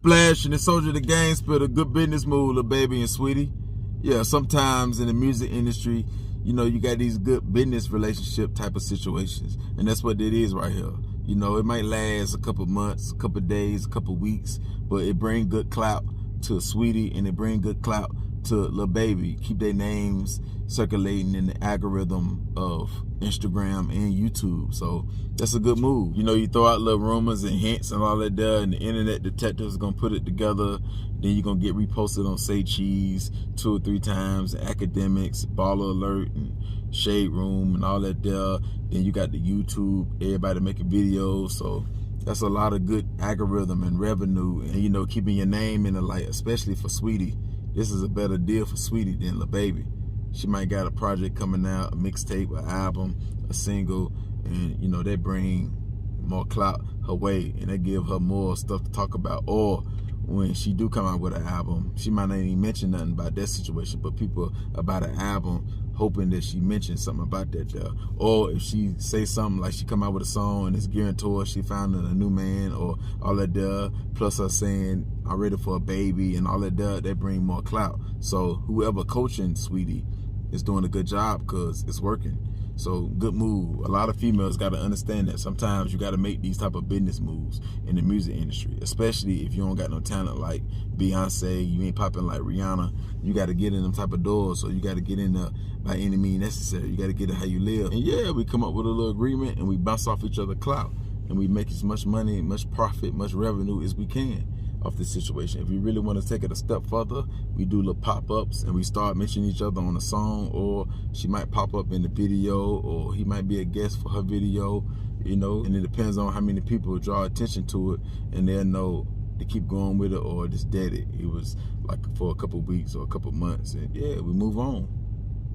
Flash and the Soldier of the Game spit a good business move, Lil Baby and Saweetie. Yeah, sometimes in the music industry, you know, you got these good business relationship type of situations. And that's what it is right here. You know, it might last a couple months, a couple days, a couple weeks, but it bring good clout to Saweetie and it bring good clout to Lil Baby. Keep their names circulating in the algorithm of Instagram and YouTube. So that's a good move. You know, you throw out little rumors and hints and all that there, and the internet detectives gonna put it together. Then you're gonna get reposted on Say Cheese 2 or 3 times, Academics, Baller Alert, and Shade Room, and all that there. Then you got the YouTube, everybody making videos. So that's a lot of good algorithm and revenue, and you know, keeping your name in the light, especially for Saweetie. This is a better deal for Saweetie than Lil Baby. She might got a project coming out, a mixtape, an album, a single, and you know, they bring more clout her way and they give her more stuff to talk about. Or when she do come out with an album, she might not even mention nothing about that situation, but people about an album hoping that she mentions something about that there. Or if she say something like she come out with a song and it's gearing towards she found a new man or all that there, plus her saying I'm ready for a baby and all that there, they bring more clout. So whoever coaching Saweetie is doing a good job because it's working. So good move. A lot of females got to understand that sometimes you got to make these type of business moves in the music industry, especially if you don't got no talent like Beyonce, you ain't popping like Rihanna. You got to get in them type of doors. So you got to get in there by any means necessary. You got to get it how you live. And yeah, we come up with a little agreement and we bounce off each other clout and we make as much money, much profit, much revenue as we can off this situation. If we really want to take it a step further, we do little pop-ups and we start mentioning each other on a song, or she might pop up in the video, or he might be a guest for her video, you know, and it depends on how many people draw attention to it and they'll know to keep going with it or just dead it. It was like for a couple weeks or a couple months, and yeah, we move on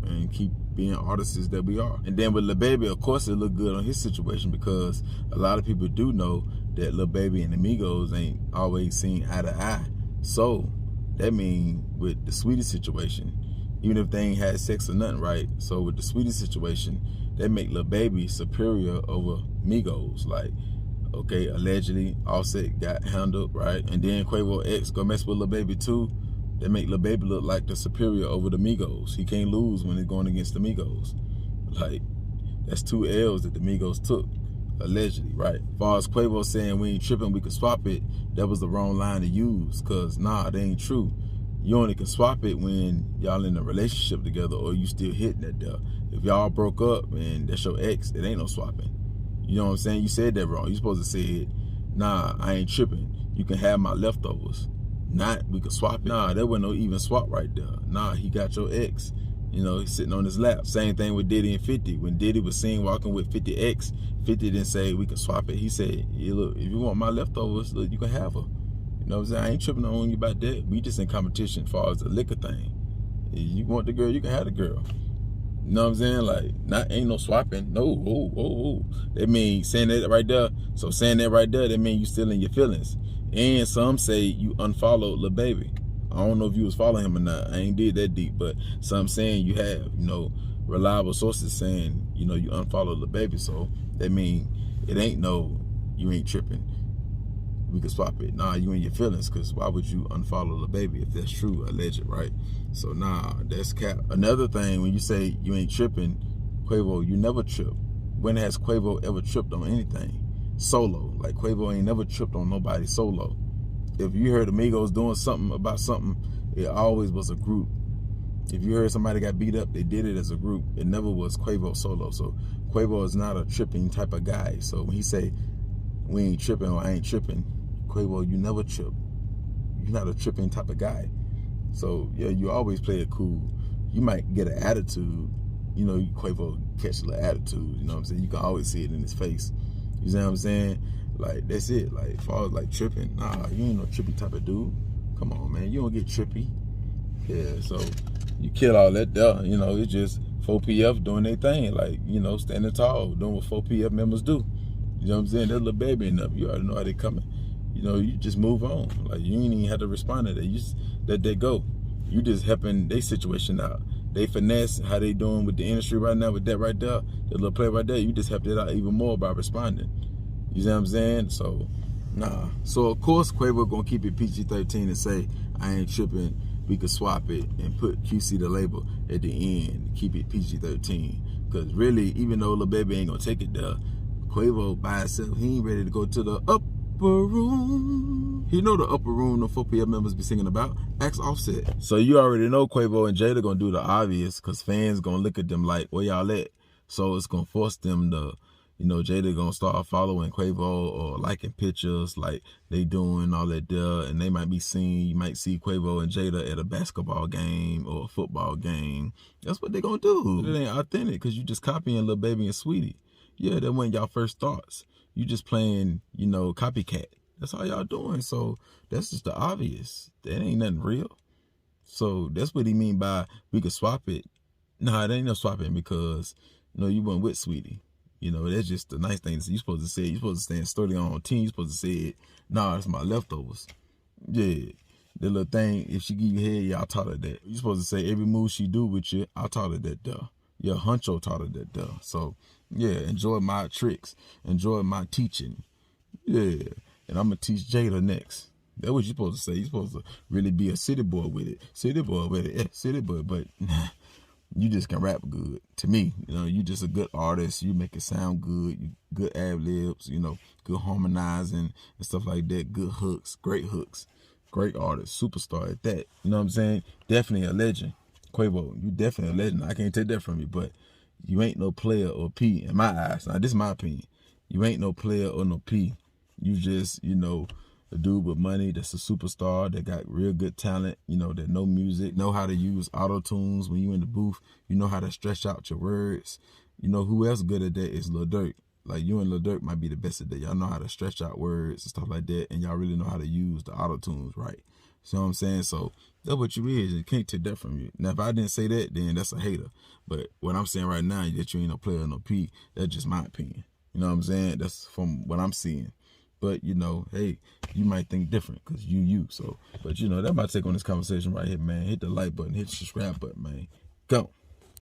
and keep being artists that we are. And then with Lil Baby, of course, it looked good on his situation because a lot of people do know that Lil Baby and the Migos ain't always seen eye to eye. So that means with the Saweetie situation, even if they ain't had sex or nothing, right? So with the Saweetie situation, that make Lil Baby superior over Migos. Like, okay, allegedly Offset got handled, right? And then Quavo X go mess with Lil Baby too. They make Lil Baby look like the superior over the Migos. He can't lose when he's going against the Migos. Like, that's 2 L's that the Migos took, allegedly, right? As far as Quavo saying we ain't tripping, we can swap it, that was the wrong line to use, because nah, that ain't true. You only can swap it when y'all in a relationship together or you still hitting that there. If y'all broke up and that's your ex, it ain't no swapping. You know what I'm saying? You said that wrong. You supposed to say, nah, I ain't tripping. You can have my leftovers. Not, we could swap it. Nah, there wasn't no even swap right there. Nah, he got your ex. You know, he's sitting on his lap. Same thing with Diddy and 50. When Diddy was seen walking with 50X, 50 didn't say we can swap it. He said, yeah, look, if you want my leftovers, look, you can have her. You know what I'm saying? I ain't tripping on you about that. We just in competition as far as the liquor thing. If you want the girl, you can have the girl. You know what I'm saying? Like, ain't no swapping. No, That means saying that right there. So saying that right there, that means you still in your feelings. And some say you unfollowed Lil Baby. I don't know if you was following him or not. I ain't did that deep, but some saying you have, you know, reliable sources saying, you know, you unfollowed Lil Baby. So that mean it ain't no, you ain't tripping. We could swap it. Nah, you in your feelings, because why would you unfollow Lil Baby if that's true, alleged, right? So nah, that's cap. Another thing, when you say you ain't tripping, Quavo, you never trip. When has Quavo ever tripped on anything? Solo. Like, Quavo ain't never tripped on nobody solo. If you heard Amigos doing something about something, it always was a group. If you heard somebody got beat up, they did it as a group. It never was Quavo solo. So Quavo is not a tripping type of guy. So when he say, we ain't tripping or I ain't tripping, Quavo, you never trip. You're not a tripping type of guy. So yeah, you always play it cool. You might get an attitude. You know, Quavo catch a little attitude. You know what I'm saying? You can always see it in his face. You see what I'm saying? Like, that's it. Like, as far as like tripping, nah, you ain't no trippy type of dude. Come on, man. You don't get trippy. Yeah, so you kill all that there. You know, it's just 4PF doing their thing. Like, you know, standing tall, doing what 4PF members do. You know what I'm saying? That Lil Baby enough. You already know how they coming. You know, you just move on. Like, you ain't even have to respond to that. You just let that go. You just helping their situation out. They finesse how they doing with the industry right now with that right there, that little play right there. You just helped it out even more by responding. You see what I'm saying? So Nah. So of course Quavo gonna keep it PG-13 and say, I ain't tripping, we could swap it and put QC the label at the end, keep it PG-13. Cause really, even though Lil Baby ain't gonna take it there, Quavo by himself, he ain't ready to go to the upper room. He know the upper room the 4PM members be singing about. Ask Offset. So you already know Quavo and Jada gonna do the obvious, cause fans gonna look at them like, where y'all at? So it's gonna force them to, you know, Jada gonna start following Quavo or liking pictures like they doing all that there, and they might be seeing, you might see Quavo and Jada at a basketball game or a football game. That's what they gonna do. It ain't authentic, cause you just copying Lil Baby and Saweetie. Yeah, that wasn't y'all first thoughts. You just playing, you know, copycat. That's all y'all doing. So that's just the obvious. That ain't nothing real. So that's what he mean by we could swap it. Nah, it ain't no swapping, because, you know, you went with Saweetie. You know, that's just the nice thing. You're supposed to say, you're supposed to stand sturdy on team. You're supposed to say it, nah, it's my leftovers. Yeah. The little thing, if she give you head, yeah, I taught her that. You're supposed to say every move she do with you, I taught her that there. Your honcho taught her that there. So, yeah, enjoy my tricks. Enjoy my teaching. Yeah. And I'm going to teach Jada next. That's what you're supposed to say. You're supposed to really be a city boy with it. City boy with it. Yeah, city boy. But you just can rap good. To me, you know, you just a good artist. You make it sound good. You good ad-libs, you know, good harmonizing and stuff like that. Good hooks. Great hooks. Great artist. Superstar at that. You know what I'm saying? Definitely a legend. Quavo, you definitely a legend. I can't take that from you, but you ain't no player or P in my eyes. Now, this is my opinion. You ain't no player or no P. You just, you know, a dude with money that's a superstar that got real good talent, you know, that know music, know how to use auto-tunes when you in the booth. You know how to stretch out your words. You know who else good at that is Lil Durk. Like, you and Lil Durk might be the best at that. Y'all know how to stretch out words and stuff like that, and y'all really know how to use the auto-tunes right. You know what I'm saying? So that's what you is. You can't take that from you. Now, if I didn't say that, then that's a hater. But what I'm saying right now is that you ain't no player or no P. That's just my opinion. You know what I'm saying? That's from what I'm seeing. But, you know, hey, you might think different because you. So, but, you know, that's my take on this conversation right here, man. Hit the like button. Hit the subscribe button, man. Go.